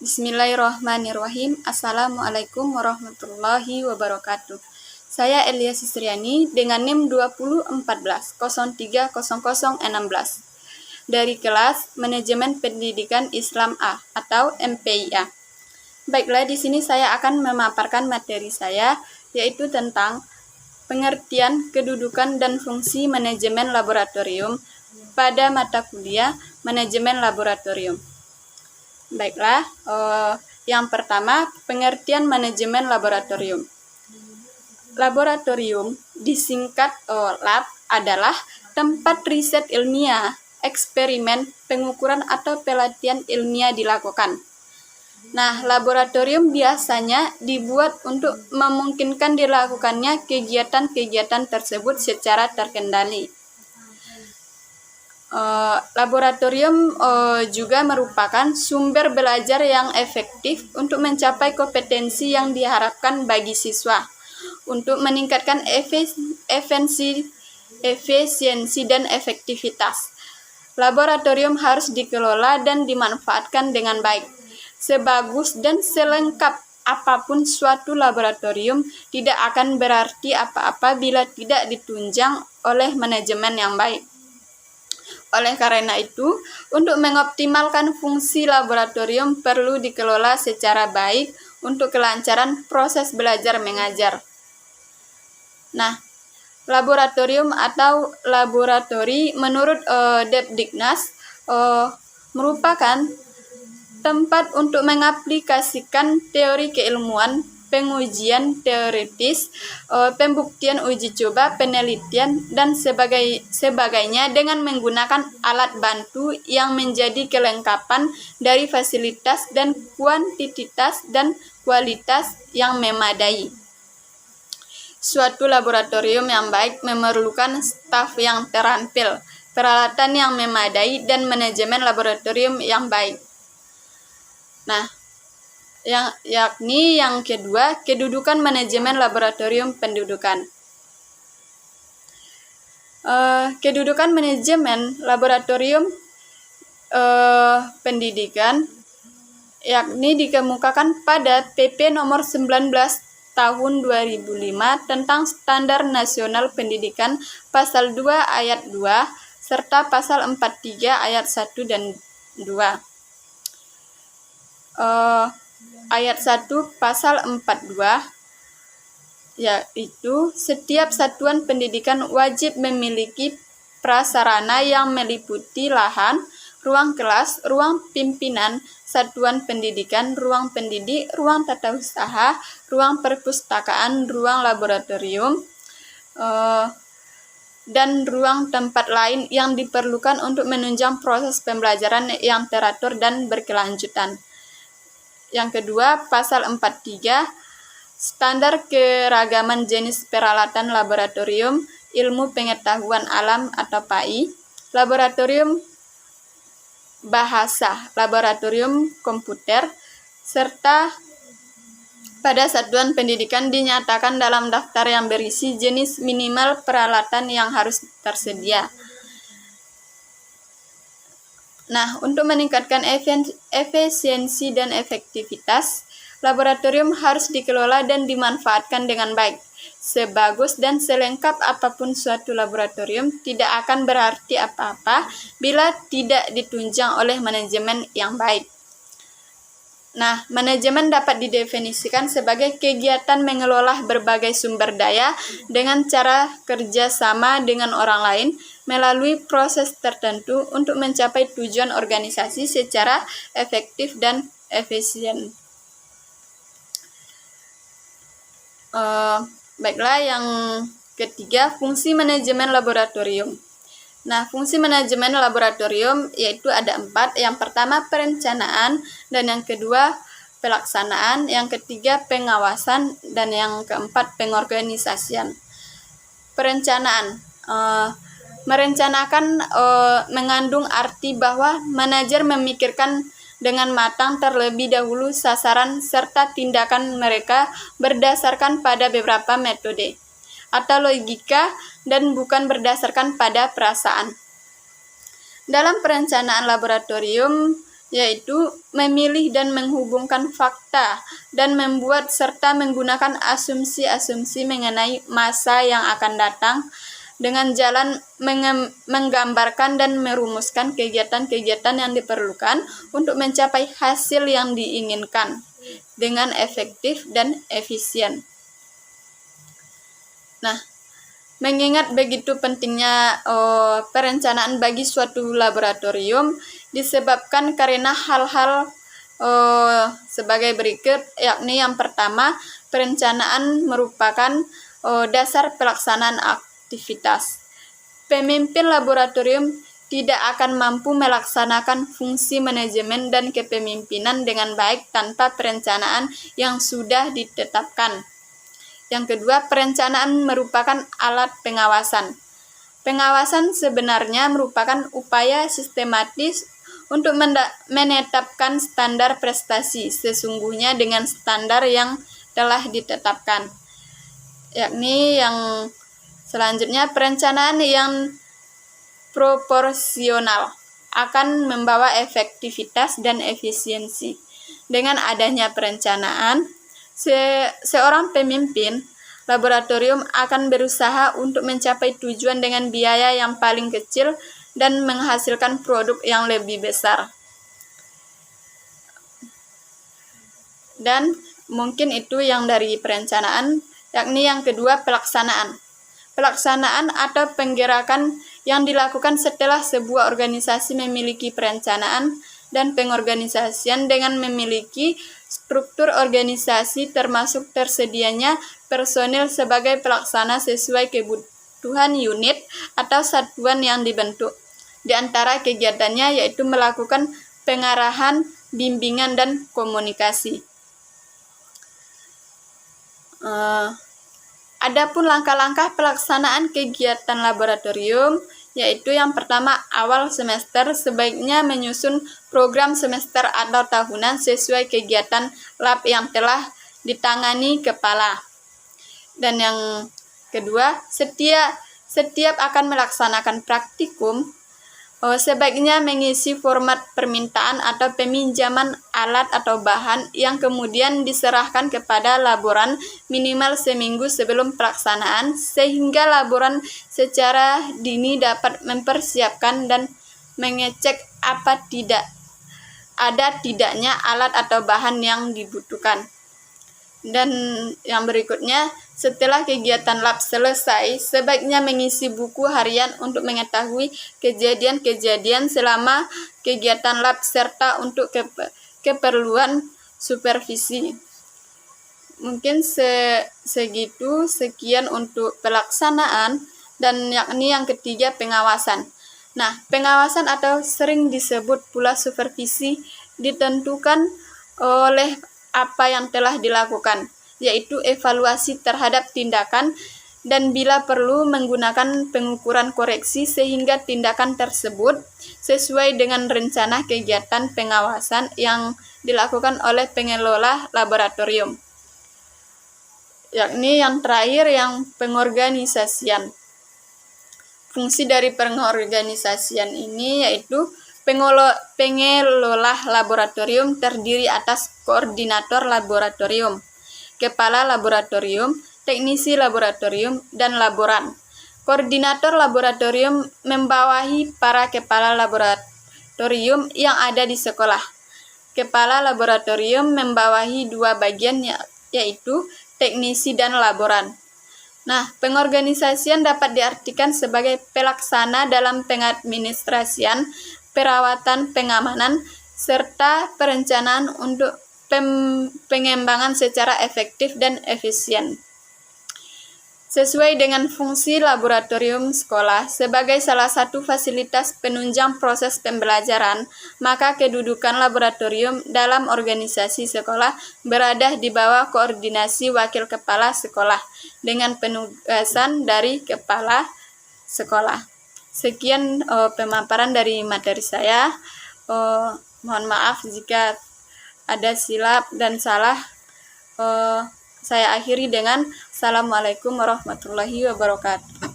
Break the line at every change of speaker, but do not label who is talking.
Bismillahirrahmanirrahim. Assalamualaikum warahmatullahi wabarakatuh. Saya Elia Sisriani dengan NIM 2014-030016 dari kelas Manajemen Pendidikan Islam A atau MPIA. Baiklah, di sini saya akan memaparkan materi saya, yaitu tentang pengertian, kedudukan, dan fungsi manajemen laboratorium pada mata kuliah Manajemen Laboratorium. Baiklah, yang pertama, pengertian manajemen laboratorium. Laboratorium, disingkat lab, adalah tempat riset ilmiah, eksperimen, pengukuran, atau pelatihan ilmiah dilakukan. Nah, laboratorium biasanya dibuat untuk memungkinkan dilakukannya kegiatan-kegiatan tersebut secara terkendali. Laboratorium juga merupakan sumber belajar yang efektif untuk mencapai kompetensi yang diharapkan bagi siswa, untuk meningkatkan efisiensi dan efektivitas. Laboratorium harus dikelola dan dimanfaatkan dengan baik. Sebagus dan selengkap apapun suatu laboratorium tidak akan berarti apa-apa bila tidak ditunjang oleh manajemen yang baik. Oleh karena itu, untuk mengoptimalkan fungsi laboratorium perlu dikelola secara baik untuk kelancaran proses belajar mengajar. Nah, laboratorium atau laboratori menurut Depdiknas merupakan tempat untuk mengaplikasikan teori keilmuan, pengujian teoritis, pembuktian uji coba, penelitian, dan sebagainya dengan menggunakan alat bantu yang menjadi kelengkapan dari fasilitas dan kuantitas dan kualitas yang memadai. Suatu laboratorium yang baik memerlukan staf yang terampil, peralatan yang memadai, dan manajemen laboratorium yang baik. Nah, yakni yang kedua, kedudukan manajemen laboratorium pendidikan. Kedudukan manajemen laboratorium pendidikan yakni dikemukakan pada PP nomor 19 tahun 2005 tentang Standar Nasional Pendidikan pasal 2 ayat 2 serta pasal 43 ayat 1 dan 2. Ayat 1 pasal 42, yaitu setiap satuan pendidikan wajib memiliki prasarana yang meliputi lahan, ruang kelas, ruang pimpinan satuan pendidikan, ruang pendidik, ruang tata usaha, ruang perpustakaan, ruang laboratorium, dan ruang tempat lain yang diperlukan untuk menunjang proses pembelajaran yang teratur dan berkelanjutan. Yang kedua, pasal 43, standar keragaman jenis peralatan laboratorium ilmu pengetahuan alam atau PAI, laboratorium bahasa, laboratorium komputer, serta pada satuan pendidikan dinyatakan dalam daftar yang berisi jenis minimal peralatan yang harus tersedia. Nah, untuk meningkatkan efisiensi dan efektivitas, laboratorium harus dikelola dan dimanfaatkan dengan baik. Sebagus dan selengkap apapun suatu laboratorium tidak akan berarti apa-apa bila tidak ditunjang oleh manajemen yang baik. Nah, manajemen dapat didefinisikan sebagai kegiatan mengelola berbagai sumber daya dengan cara kerja sama dengan orang lain melalui proses tertentu untuk mencapai tujuan organisasi secara efektif dan efisien. Baiklah, yang ketiga, fungsi manajemen laboratorium. Nah, fungsi manajemen laboratorium yaitu ada 4. Yang pertama, perencanaan, dan yang kedua, pelaksanaan, yang ketiga, pengawasan, dan yang keempat, pengorganisasian. Perencanaan. Merencanakan mengandung arti bahwa manajer memikirkan dengan matang terlebih dahulu sasaran serta tindakan mereka berdasarkan pada beberapa metode atau logika dan bukan berdasarkan pada perasaan. Dalam perencanaan laboratorium yaitu memilih dan menghubungkan fakta dan membuat serta menggunakan asumsi-asumsi mengenai masa yang akan datang dengan jalan menggambarkan dan merumuskan kegiatan-kegiatan yang diperlukan untuk mencapai hasil yang diinginkan dengan efektif dan efisien. Nah, mengingat begitu pentingnya perencanaan bagi suatu laboratorium disebabkan karena hal-hal sebagai berikut, yakni yang pertama, perencanaan merupakan dasar pelaksanaan aktivitas. Pemimpin laboratorium tidak akan mampu melaksanakan fungsi manajemen dan kepemimpinan dengan baik tanpa perencanaan yang sudah ditetapkan. Yang kedua, perencanaan merupakan alat pengawasan. Pengawasan sebenarnya merupakan upaya sistematis untuk menetapkan standar prestasi sesungguhnya dengan standar yang telah ditetapkan. Yakni yang selanjutnya, perencanaan yang proporsional akan membawa efektivitas dan efisiensi. Dengan adanya perencanaan, seorang pemimpin laboratorium akan berusaha untuk mencapai tujuan dengan biaya yang paling kecil dan menghasilkan produk yang lebih besar. Dan mungkin itu yang dari perencanaan, yakni yang kedua, pelaksanaan. Pelaksanaan atau penggerakan yang dilakukan setelah sebuah organisasi memiliki perencanaan dan pengorganisasian dengan memiliki struktur organisasi termasuk tersedianya personil sebagai pelaksana sesuai kebutuhan unit atau satuan yang dibentuk. Di antara kegiatannya yaitu melakukan pengarahan, bimbingan, dan komunikasi. Adapun langkah-langkah pelaksanaan kegiatan laboratorium, yaitu yang pertama, awal semester sebaiknya menyusun program semester atau tahunan sesuai kegiatan lab yang telah ditangani kepala. Dan yang kedua, setiap akan melaksanakan praktikum, sebaiknya mengisi format permintaan atau peminjaman alat atau bahan yang kemudian diserahkan kepada laboran minimal seminggu sebelum pelaksanaan, sehingga laboran secara dini dapat mempersiapkan dan mengecek tidaknya alat atau bahan yang dibutuhkan. Dan yang berikutnya, setelah kegiatan lab selesai, sebaiknya mengisi buku harian untuk mengetahui kejadian-kejadian selama kegiatan lab serta untuk keperluan supervisi. Mungkin sekian untuk pelaksanaan, dan yakni yang ketiga, pengawasan. Nah, pengawasan atau sering disebut pula supervisi ditentukan oleh apa yang telah dilakukan, yaitu evaluasi terhadap tindakan dan bila perlu menggunakan pengukuran koreksi sehingga tindakan tersebut sesuai dengan rencana kegiatan pengawasan yang dilakukan oleh pengelola laboratorium. Yakni yang terakhir, yang pengorganisasian. Fungsi dari pengorganisasian ini yaitu pengelola laboratorium terdiri atas koordinator laboratorium, kepala laboratorium, teknisi laboratorium, dan laboran. Koordinator laboratorium membawahi para kepala laboratorium yang ada di sekolah. Kepala laboratorium membawahi dua bagian, yaitu teknisi dan laboran. Nah, pengorganisasian dapat diartikan sebagai pelaksana dalam pengadministrasian, perawatan, pengamanan, serta perencanaan untuk pengembangan secara efektif dan efisien. Sesuai dengan fungsi laboratorium sekolah sebagai salah satu fasilitas penunjang proses pembelajaran, maka kedudukan laboratorium dalam organisasi sekolah berada di bawah koordinasi wakil kepala sekolah dengan penugasan dari kepala sekolah. Sekian pemaparan dari materi saya. Mohon maaf jika ada silap dan salah. Saya akhiri dengan Assalamualaikum warahmatullahi wabarakatuh.